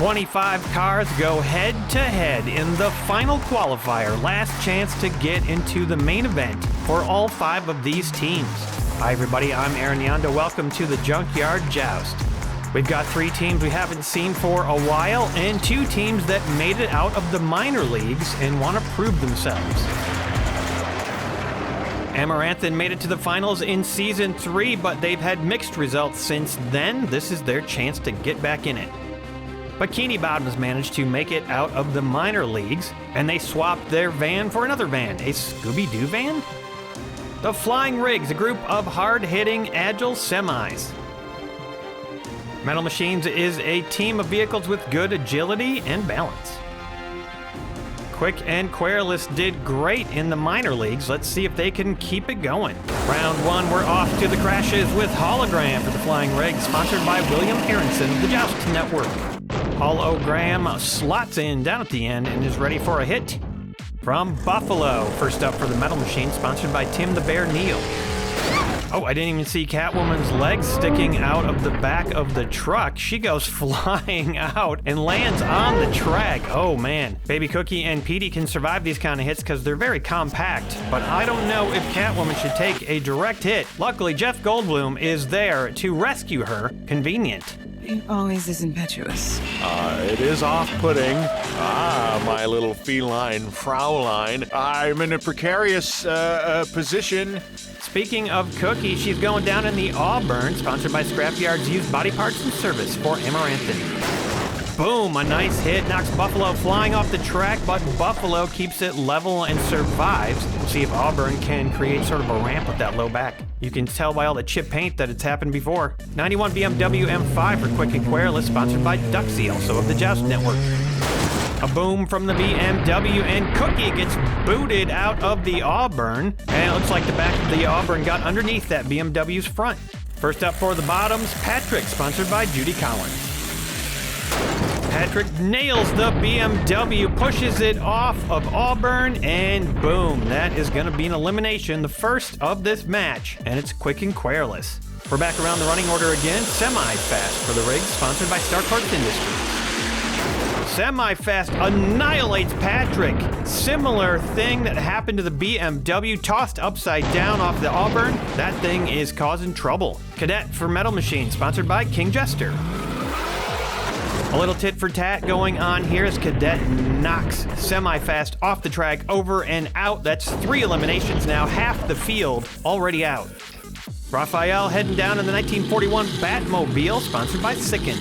25 cars go head-to-head in the final qualifier, last chance to get into the main event for all 5 of these teams. Hi everybody, I'm Aaron Yonda. Welcome to the Junkyard Joust. We've got 3 teams we haven't seen for a while, and 2 teams that made it out of the minor leagues and want to prove themselves. Amaranth made it to the finals in Season 3, but they've had mixed results since then. This is their chance to get back in it. Bikini Bottoms managed to make it out of the minor leagues, and they swapped their van for another van, a Scooby-Doo van? The Flying Rigs, a group of hard-hitting, agile semis. Metal Machines is a team of vehicles with good agility and balance. Quick and Querulous did great in the minor leagues. Let's see if they can keep it going. Round 1, we're off to the crashes with Hologram for the Flying Rigs, sponsored by William Aronson of the Joust Network. Hologram slots in down at the end and is ready for a hit from Buffalo. First up for the Metal Machine, sponsored by Tim the Bear Neal. Oh, I didn't even see Catwoman's legs sticking out of the back of the truck. She goes flying out and lands on the track. Oh man, Baby Cookie and Petey can survive these kind of hits because they're very compact, but I don't know if Catwoman should take a direct hit. Luckily, Jeff Goldblum is there to rescue her. Convenient. He always is impetuous. It is off-putting. My little feline Fraulein. I'm in a precarious position. Speaking of Cookie, she's going down in the Auburn, sponsored by Scrapyard's used body parts and service for Amaranth. Boom, a nice hit, knocks Buffalo flying off the track, but Buffalo keeps it level and survives. We'll see if Auburn can create sort of a ramp with that low back. You can tell by all the chip paint that it's happened before. 91 BMW M5 for Quick and Querulous, sponsored by Duxie, also of the Joust Network. A boom from the BMW, and Cookie gets booted out of the Auburn, and it looks like the back of the Auburn got underneath that BMW's front. First up for the bottoms, Patrick, sponsored by Judy Collins. Patrick nails the BMW, pushes it off of Auburn, and boom, that is going to be an elimination, the first of this match, and it's Quick and Querulous. We're back around the running order again. Semi-Fast for the rigs, sponsored by Starcourt Industries. Semi-Fast annihilates Patrick. Similar thing that happened to the BMW, tossed upside down off the Auburn. That thing is causing trouble. Cadet for Metal Machine, sponsored by King Jester. A little tit for tat going on here as Cadet knocks Semi-Fast off the track, over and out. That's 3 eliminations now, half the field already out. Raphael heading down in the 1941 Batmobile, sponsored by Sicken.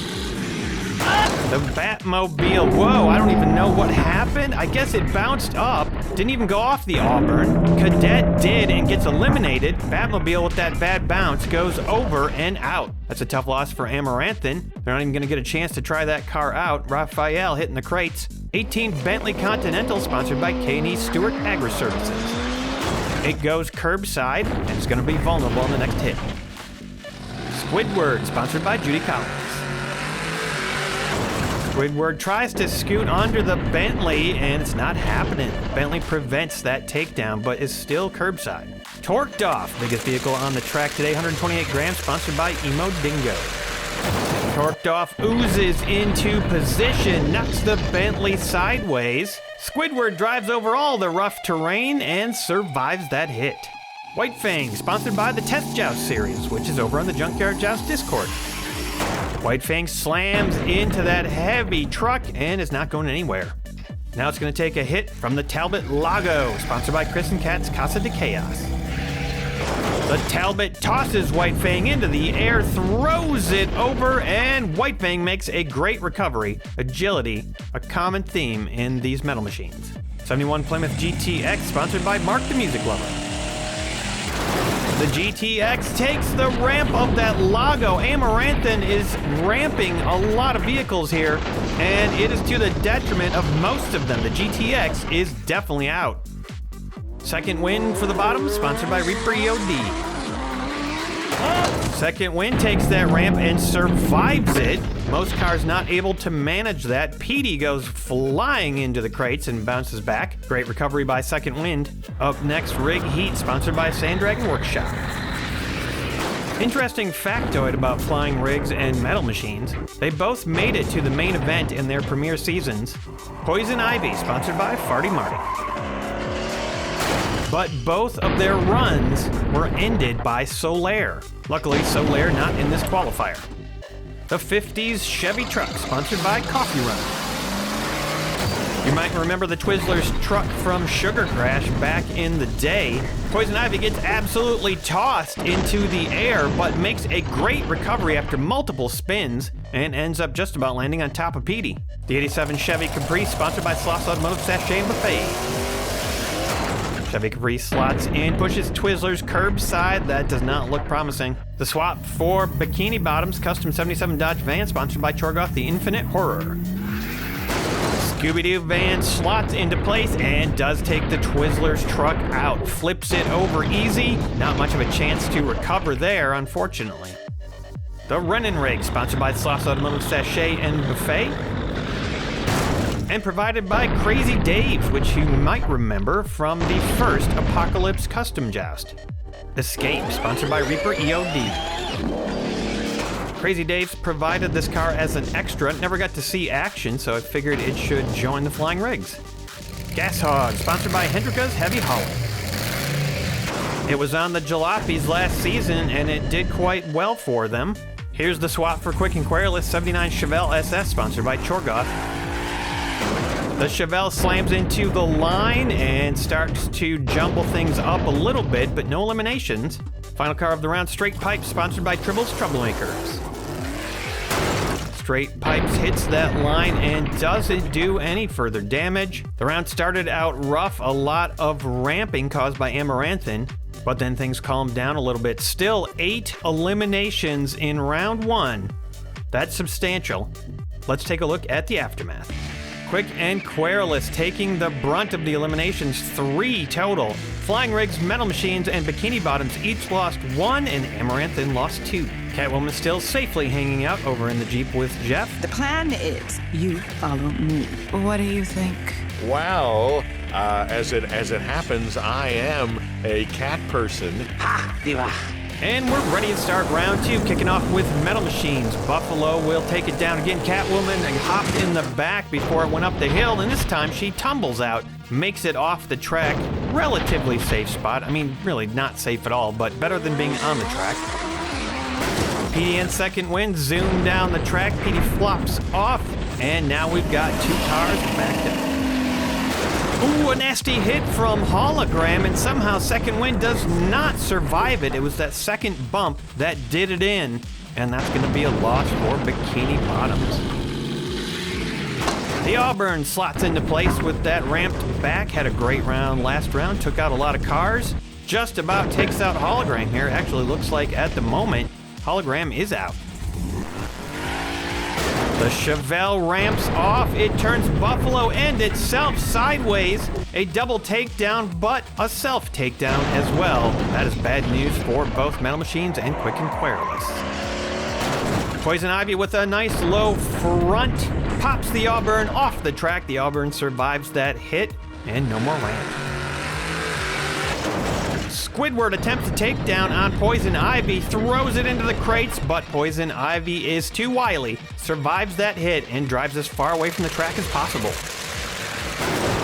The Batmobile, whoa, I don't even know what happened. I guess it bounced up, didn't even go off the Auburn. Cadet did and gets eliminated. Batmobile with that bad bounce goes over and out. That's a tough loss for Amaranthin. They're not even gonna get a chance to try that car out. Raphael hitting the crates. 18 Bentley Continental, sponsored by K&E Stewart Agri-Services. It goes curbside and it's gonna be vulnerable in the next hit. Squidward, sponsored by Judy Collins. Squidward tries to scoot under the Bentley, and it's not happening. Bentley prevents that takedown, but is still curbside. Torqued Off, biggest vehicle on the track today, 128 grams, sponsored by Emo Dingo. Torqued Off oozes into position, knocks the Bentley sideways. Squidward drives over all the rough terrain and survives that hit. White Fang, sponsored by the Test Joust series, which is over on the Junkyard Joust Discord. White Fang slams into that heavy truck and is not going anywhere. Now it's going to take a hit from the Talbot Lago, sponsored by Chris and Kat's Casa de Chaos. The Talbot tosses White Fang into the air, throws it over, and White Fang makes a great recovery. Agility, a common theme in these Metal Machines. 71 Plymouth GTX, sponsored by Mark the Music Lover. The GTX takes the ramp of that Lago. Amaranthin is ramping a lot of vehicles here, and it is to the detriment of most of them. The GTX is definitely out. Second win for the bottom, sponsored by Reaper EOD. Second win takes that ramp and survives it. Most cars not able to manage that. Petey goes flying into the crates and bounces back. Great recovery by Second Wind. Up next, Rig Heat, sponsored by Sand Dragon Workshop. Interesting factoid about flying rigs and metal machines. They both made it to the main event in their premiere seasons. Poison Ivy, sponsored by Farty Marty. But both of their runs were ended by Solaire. Luckily, Solaire not in this qualifier. The 50s Chevy truck, sponsored by Coffee Run. You might remember the Twizzlers truck from Sugar Crash back in the day. Poison Ivy gets absolutely tossed into the air, but makes a great recovery after multiple spins and ends up just about landing on top of Petey. The 87 Chevy Caprice, sponsored by Sloss Automotive Sachet and Buffet. Chevy Caprice slots in, pushes Twizzlers curbside. That does not look promising. The swap for Bikini Bottoms, custom 77 Dodge van, sponsored by Chorgoth, the Infinite Horror. Scooby-Doo van slots into place and does take the Twizzlers truck out. Flips it over easy. Not much of a chance to recover there, unfortunately. The Runnin' Rig, sponsored by Sloss Automotive Sachet and Buffet. And provided by Crazy Dave's, which you might remember from the first Apocalypse Custom Joust. Escape, sponsored by Reaper EOD. Crazy Dave's provided this car as an extra. Never got to see action, so I figured it should join the flying rigs. Gas Hog, sponsored by Hendrika's Heavy Hauling. It was on the Jalopies last season, and it did quite well for them. Here's the swap for Quick and Querulous 79 Chevelle SS, sponsored by Chorgoth. The Chevelle slams into the line and starts to jumble things up a little bit, but no eliminations. Final car of the round, Straight Pipes, sponsored by Tribble's Troublemakers. Straight Pipes hits that line and doesn't do any further damage. The round started out rough, a lot of ramping caused by Amaranthin, but then things calmed down a little bit. Still 8 eliminations in round 1. That's substantial. Let's take a look at the aftermath. Quick and Querulous taking the brunt of the eliminations, 3 total. Flying Rigs, Metal Machines, and Bikini Bottoms each lost 1, and Amaranthin lost 2. Catwoman still safely hanging out over in the Jeep with Jeff. The plan is you follow me. What do you think? Well, as it happens, I am a cat person. Ha! Diva! And we're ready to start round 2, kicking off with Metal Machines. Buffalo will take it down again. Catwoman hopped in the back before it went up the hill, and this time she tumbles out, makes it off the track. Relatively safe spot. I mean, really not safe at all, but better than being on the track. Petey in second win, zoom down the track. Petey flops off, and now we've got 2 cars backed up. Ooh, a nasty hit from Hologram, and somehow Second Wind does not survive it. It was that second bump that did it in, and that's going to be a loss for Bikini Bottoms. The Auburn slots into place with that ramped back. Had a great round last round, took out a lot of cars. Just about takes out Hologram here. Actually looks like at the moment, Hologram is out. The Chevelle ramps off, it turns Buffalo and itself sideways. A double takedown, but a self takedown as well. That is bad news for both Metal Machines and Quick and Querulous. Poison Ivy with a nice low front, pops the Auburn off the track. The Auburn survives that hit, and no more ramp. Squidward attempts to take down on Poison Ivy, throws it into the crates, but Poison Ivy is too wily, survives that hit, and drives as far away from the track as possible.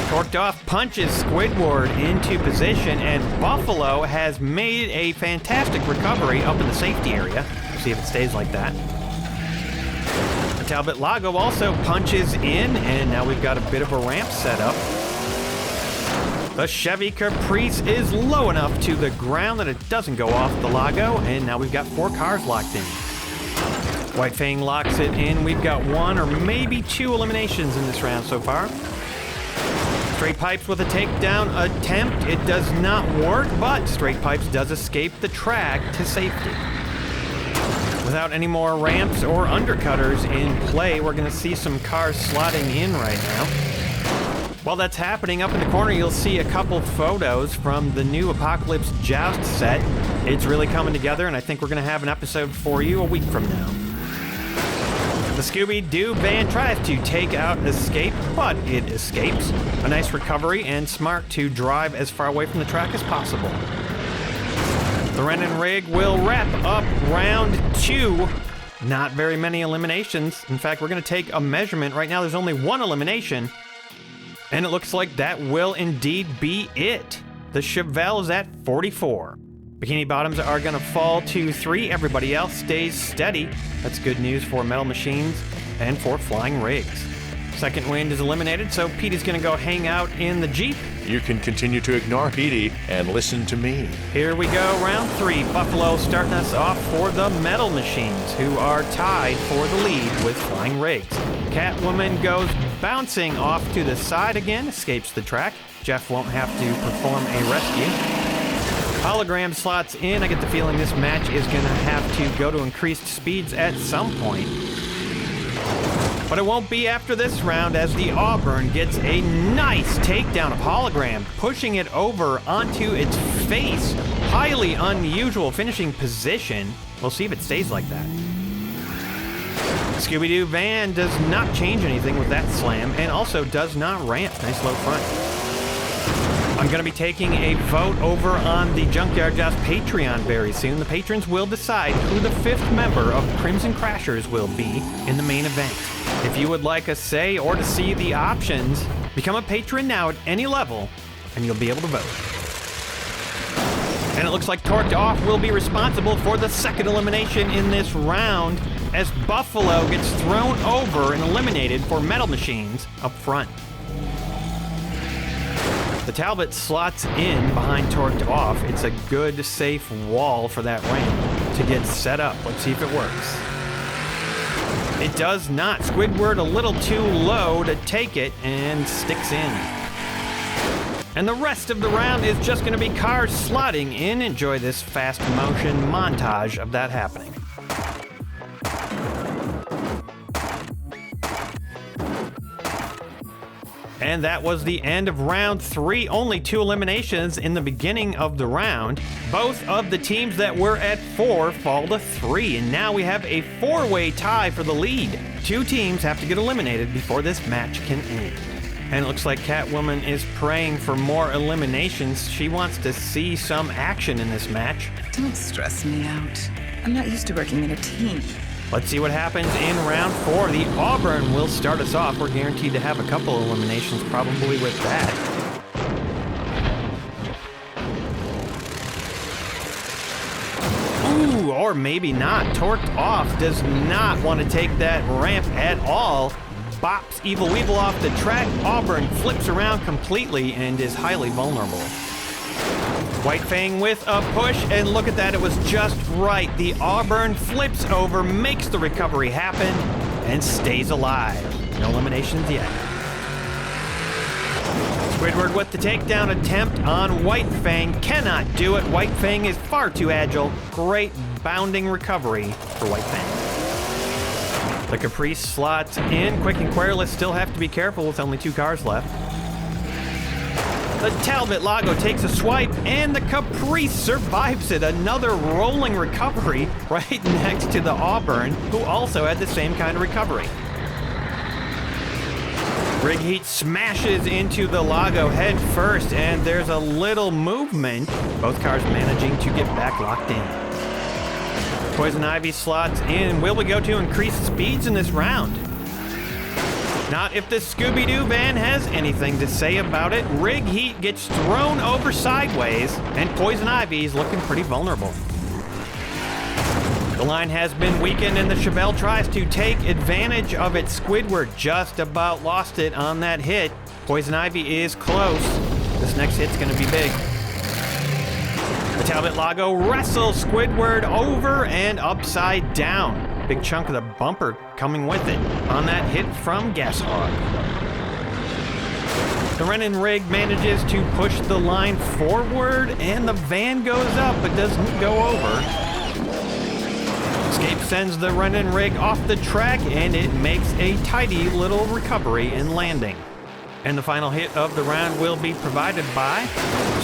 Torqued Off punches Squidward into position, and Buffalo has made a fantastic recovery up in the safety area. We'll see if it stays like that. Talbot Lago also punches in, and now we've got a bit of a ramp set up. The Chevy Caprice is low enough to the ground that it doesn't go off the Lago, and now we've got 4 cars locked in. White Fang locks it in. We've got 1 or maybe 2 eliminations in this round so far. Straight Pipes with a takedown attempt. It does not work, but Straight Pipes does escape the track to safety. Without any more ramps or undercutters in play, we're going to see some cars slotting in right now. While that's happening, up in the corner, you'll see a couple photos from the new Apocalypse Joust set. It's really coming together, and I think we're going to have an episode for you a week from now. The Scooby-Doo van tries to take out Escape, but it escapes. A nice recovery, and smart to drive as far away from the track as possible. The Renin rig will wrap up round 2. Not very many eliminations. In fact, we're going to take a measurement. Right now, there's only 1 elimination. And it looks like that will indeed be it. The Chevelle is at 44. Bikini Bottoms are going to fall to 3. Everybody else stays steady. That's good news for Metal Machines and for Flying Rigs. Second Wind is eliminated, so Petey's going to go hang out in the Jeep. You can continue to ignore Petey and listen to me. Here we go, round 3. Buffalo starting us off for the Metal Machines, who are tied for the lead with Flying Rigs. Catwoman goes bouncing off to the side again, escapes the track. Jeff won't have to perform a rescue. Hologram slots in. I get the feeling this match is going to have to go to increased speeds at some point. But it won't be after this round, as the Auburn gets a nice takedown of Hologram, pushing it over onto its face. Highly unusual finishing position. We'll see if it stays like that. Scooby-Doo van does not change anything with that slam, and also does not ramp. Nice low front. I'm going to be taking a vote over on the Junkyard Joust Patreon very soon. The patrons will decide who the 5th member of Crimson Crashers will be in the main event. If you would like a say or to see the options, become a patron now at any level, and you'll be able to vote. And it looks like Torqued Off will be responsible for the second elimination in this round, as Buffalo gets thrown over and eliminated for Metal Machines up front. The Talbot slots in behind Torqued Off. It's a good, safe wall for that ramp to get set up. Let's see if it works. It does not. Squidward a little too low to take it and sticks in. And the rest of the round is just going to be cars slotting in. Enjoy this fast motion montage of that happening. And that was the end of round 3. Only 2 eliminations in the beginning of the round. Both of the teams that were at 4 fall to 3. And now we have a 4-way tie for the lead. 2 teams have to get eliminated before this match can end. And it looks like Catwoman is praying for more eliminations. She wants to see some action in this match. Don't stress me out. I'm not used to working in a team. Let's see what happens in round 4. The Auburn will start us off. We're guaranteed to have a couple eliminations probably with that. Ooh, or maybe not. Torqued Off does not want to take that ramp at all. Bops Evil Weevil off the track. Auburn flips around completely and is highly vulnerable. White Fang with a push, and look at that, it was just right. The Auburn flips over, makes the recovery happen, and stays alive. No eliminations yet. Squidward with the takedown attempt on White Fang. Cannot do it. White Fang is far too agile. Great bounding recovery for White Fang. The Caprice slots in. Quick and Querulous still have to be careful with only 2 cars left. The Talbot Lago takes a swipe, and the Caprice survives it. Another rolling recovery right next to the Auburn, who also had the same kind of recovery. Rig Heat smashes into the Lago head first, and there's a little movement. Both cars managing to get back locked in. Poison Ivy slots in. Will we go to increased speeds in this round? Not if the Scooby-Doo van has anything to say about it. Rig Heat gets thrown over sideways, and Poison Ivy is looking pretty vulnerable. The line has been weakened, and the Chevelle tries to take advantage of it. Squidward just about lost it on that hit. Poison Ivy is close. This next hit's going to be big. The Talbot Lago wrestles Squidward over and upside down. Big chunk of the bumper coming with it on that hit from Gas Hog. The Renin rig manages to push the line forward, and the van goes up but doesn't go over. Escape sends the Renin rig off the track, and it makes a tidy little recovery and landing. And the final hit of the round will be provided by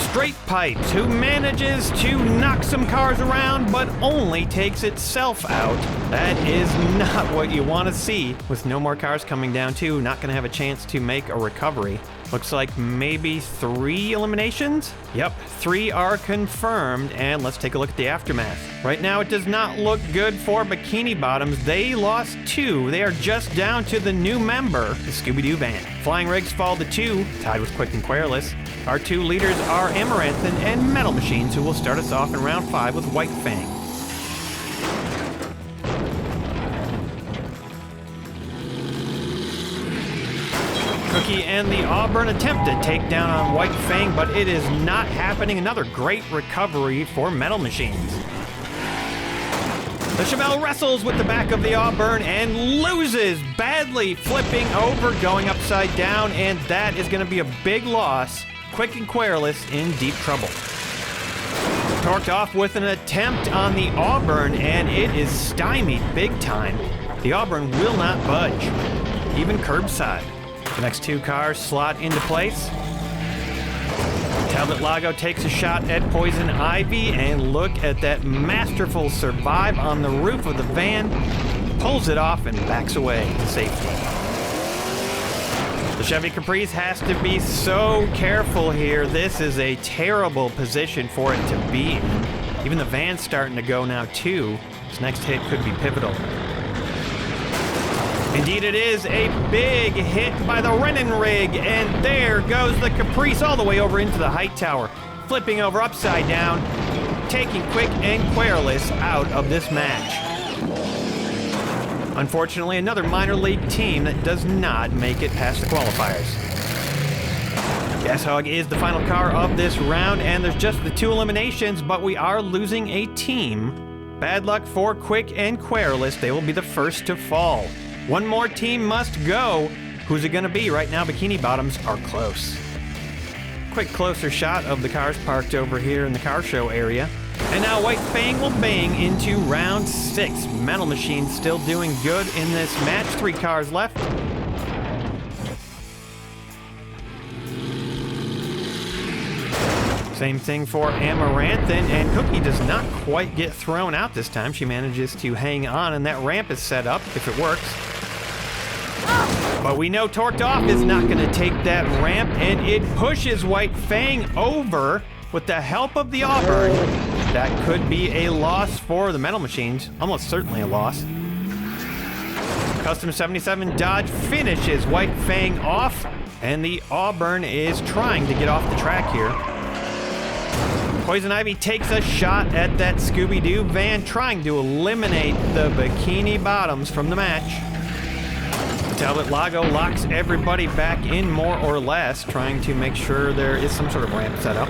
Straight Pipes, who manages to knock some cars around, but only takes itself out. That is not what you want to see. With no more cars coming down too, not going to have a chance to make a recovery. Looks like maybe 3 eliminations? Yep, 3 are confirmed, and let's take a look at the aftermath. Right now, it does not look good for Bikini Bottoms. They lost 2. They are just down to the new member, the Scooby-Doo van. Flying Rigs fall to 2, tied with Quick and Querulous. Our 2 leaders are Amaranthin and Metal Machines, who will start us off in round 5 with White Fang. Cookie and the Auburn attempt to take down on White Fang, but it is not happening. Another great recovery for Metal Machines. The Chevelle wrestles with the back of the Auburn and loses badly, flipping over, going upside down, and that is going to be a big loss. Quick and Querulous in deep trouble. Torqued off with an attempt on the Auburn, and it is stymied big time. The Auburn will not budge, even curbside. The next 2 cars slot into place. Talbot Lago takes a shot at Poison Ivy, and look at that masterful survive on the roof of the van. Pulls it off and backs away to safety. The Chevy Caprice has to be so careful here. This is a terrible position for it to be in. Even the van's starting to go now too. This next hit could be pivotal. Indeed it is a big hit by the Renin rig, and there goes the Caprice all the way over into the height tower, flipping over upside down, taking Quick and Querulous out of this match. Unfortunately, another minor league team that does not make it past the qualifiers. Gas Hog is the final car of this round, and there's just the 2 eliminations, but we are losing a team. Bad luck for Quick and Querulous. They will be the first to fall. One more team must go. Who's it gonna be? Right now, Bikini Bottoms are close. Quick closer shot of the cars parked over here in the car show area. And now White Fang will bang into round 6. Metal Machine still doing good in this match. 3 cars left. Same thing for Amaranthin, and Cookie does not quite get thrown out this time. She manages to hang on, and that ramp is set up if it works. But we know Torqued Off is not going to take that ramp, and it pushes White Fang over with the help of the Auburn. That could be a loss for the Metal Machines, almost certainly a loss. Custom 77 Dodge finishes White Fang off, and the Auburn is trying to get off the track here. Poison Ivy takes a shot at that Scooby-Doo van, trying to eliminate the Bikini Bottoms from the match. Talbot Lago locks everybody back in more or less, trying to make sure there is some sort of ramp set up.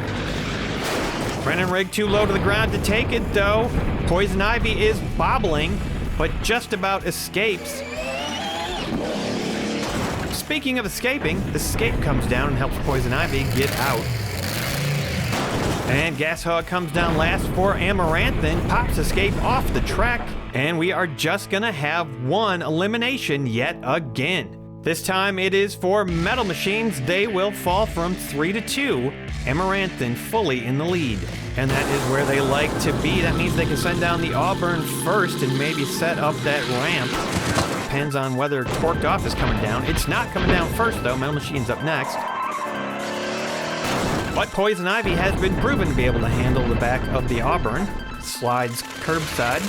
Brennan rig too low to the ground to take it, though. Poison Ivy is bobbling, but just about escapes. Speaking of escaping, the escape comes down and helps Poison Ivy get out. And Gas Hog comes down last for Amaranthin, pops escape off the track, and we are just gonna have 1 elimination yet again. This time it is for Metal Machines. They will fall from 3 to 2. Amaranthin fully in the lead, and that is where they like to be. That means they can send down the Auburn first and maybe set up that ramp. Depends on whether Torqued Off is coming down. It's not coming down first though. Metal Machines up next. But Poison Ivy has been proven to be able to handle the back of the Auburn. Slides curbside.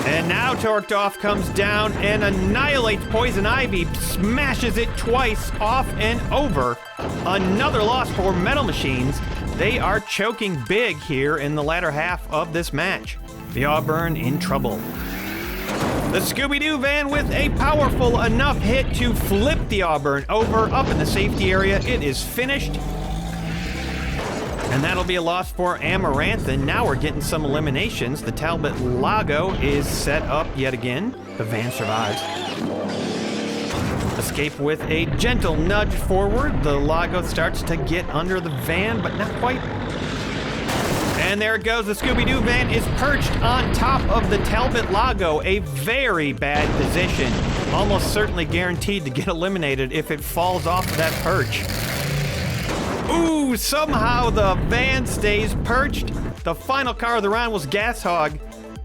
And now Torqued Off comes down and annihilates Poison Ivy, smashes it twice off and over. Another loss for Metal Machines. They are choking big here in the latter half of this match. The Auburn in trouble. The Scooby-Doo van with a powerful enough hit to flip the Auburn over up in the safety area. It is finished. And that'll be a loss for Amaranthin. Now we're getting some eliminations. The Talbot Lago is set up yet again. The van survives. Escape with a gentle nudge forward. The Lago starts to get under the van, but not quite. And there it goes. The Scooby-Doo van is perched on top of the Talbot Lago. A very bad position. Almost certainly guaranteed to get eliminated if it falls off that perch. Ooh, somehow the van stays perched. The final car of the round was Gas Hog.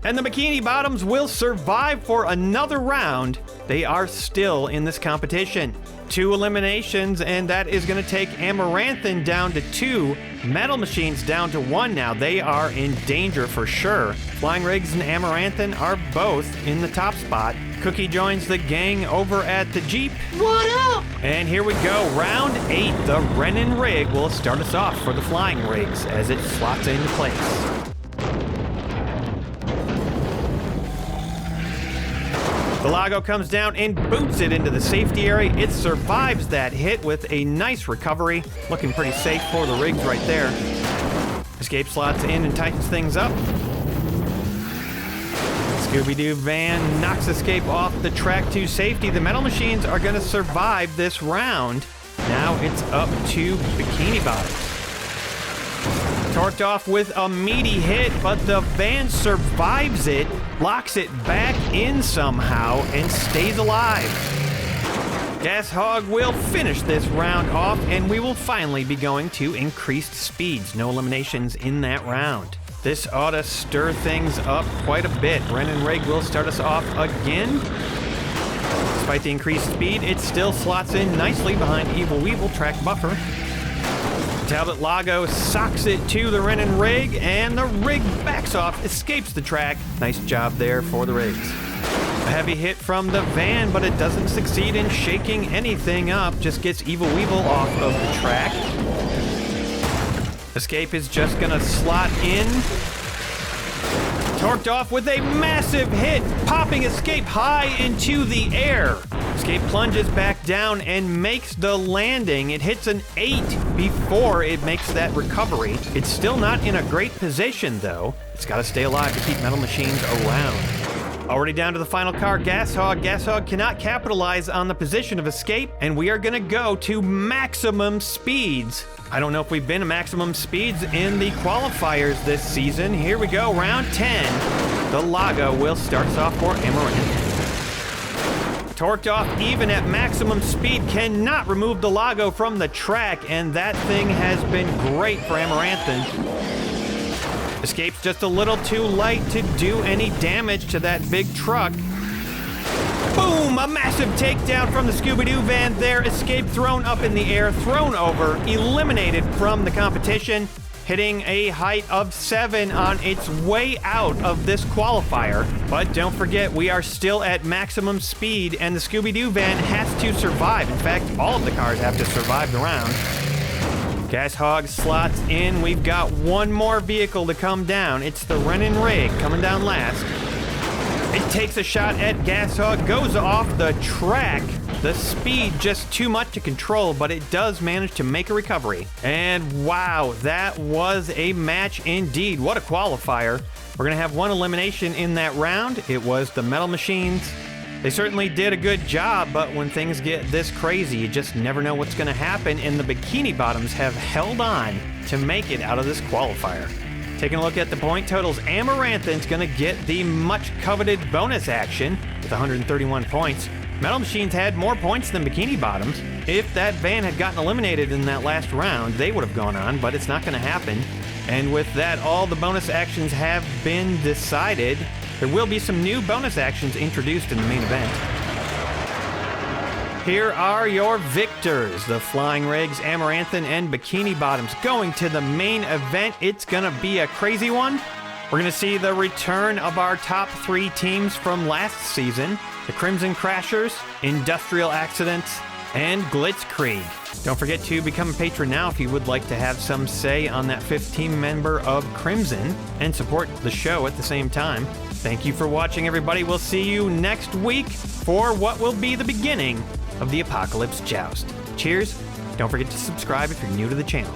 And the Bikini Bottoms will survive for another round. They are still in this competition. 2 eliminations, and that is going to take Amaranthin down to 2. Metal Machines down to 1 now. They are in danger for sure. Flying Rigs and Amaranthin are both in the top spot. Cookie joins the gang over at the Jeep. What up? And here we go. Round 8. The Renin Rig will start us off for the Flying Rigs as it slots into place. The Lago comes down and boots it into the safety area. It survives that hit with a nice recovery. Looking pretty safe for the rigs right there. Escape slots in and tightens things up. Scooby-Doo van knocks Escape off the track to safety. The Metal Machines are going to survive this round. Now it's up to Bikini Bottoms. Torqued off with a meaty hit, but the van survives it, locks it back in somehow, and stays alive. Gas Hog will finish this round off, and we will finally be going to increased speeds. No eliminations in that round. This ought to stir things up quite a bit. Renin Rig will start us off again. Despite the increased speed, it still slots in nicely behind Evil Weevil track buffer. Talbot Lago socks it to the Renin Rig, and the rig backs off, escapes the track. Nice job there for the rigs. A heavy hit from the van, but it doesn't succeed in shaking anything up. Just gets Evil Weevil off of the track. Escape is just gonna slot in. Torqued off with a massive hit, popping Escape high into the air. Escape plunges back down and makes the landing. It hits an 8 before it makes that recovery. It's still not in a great position, though. It's got to stay alive to keep Metal Machines around. Already down to the final car, Gas Hog. Gas Hog cannot capitalize on the position of Escape, and we are going to go to maximum speeds. I don't know if we've been to maximum speeds in the qualifiers this season. Here we go, round 10. The Lago will start us off for Amaranth. Torqued off even at maximum speed, cannot remove the Lago from the track, and that thing has been great for Amaranthin. Escape's just a little too light to do any damage to that big truck. Boom! A massive takedown from the Scooby-Doo van there. Escape thrown up in the air, thrown over, eliminated from the competition, hitting a height of 7 on its way out of this qualifier. But don't forget, we are still at maximum speed, and the Scooby-Doo van has to survive. In fact, all of the cars have to survive the round. Gas Hog slots in. We've got one more vehicle to come down. It's the Renin Rig coming down last. It takes a shot at Gas Hog, goes off the track. The speed just too much to control, but it does manage to make a recovery. And wow, that was a match indeed. What a qualifier. We're gonna have one elimination in that round. It was the Metal Machines. They certainly did a good job, but when things get this crazy, you just never know what's gonna happen, and the Bikini Bottoms have held on to make it out of this qualifier. Taking a look at the point totals, Amaranthin's gonna get the much coveted bonus action with 131 points. Metal Machines had more points than Bikini Bottoms. If that van had gotten eliminated in that last round, they would have gone on, but it's not going to happen. And with that, all the bonus actions have been decided. There will be some new bonus actions introduced in the main event. Here are your victors, the Flying Rigs, Amaranthin, and Bikini Bottoms. Going to the main event, it's going to be a crazy one. We're going to see the return of our top 3 teams from last season. The Crimson Crashers, Industrial Accidents, and Blitzkrieg. Don't forget to become a patron now if you would like to have some say on that 5th team member of Crimson and support the show at the same time. Thank you for watching, everybody. We'll see you next week for what will be the beginning of the Apocalypse Joust. Cheers. Don't forget to subscribe if you're new to the channel.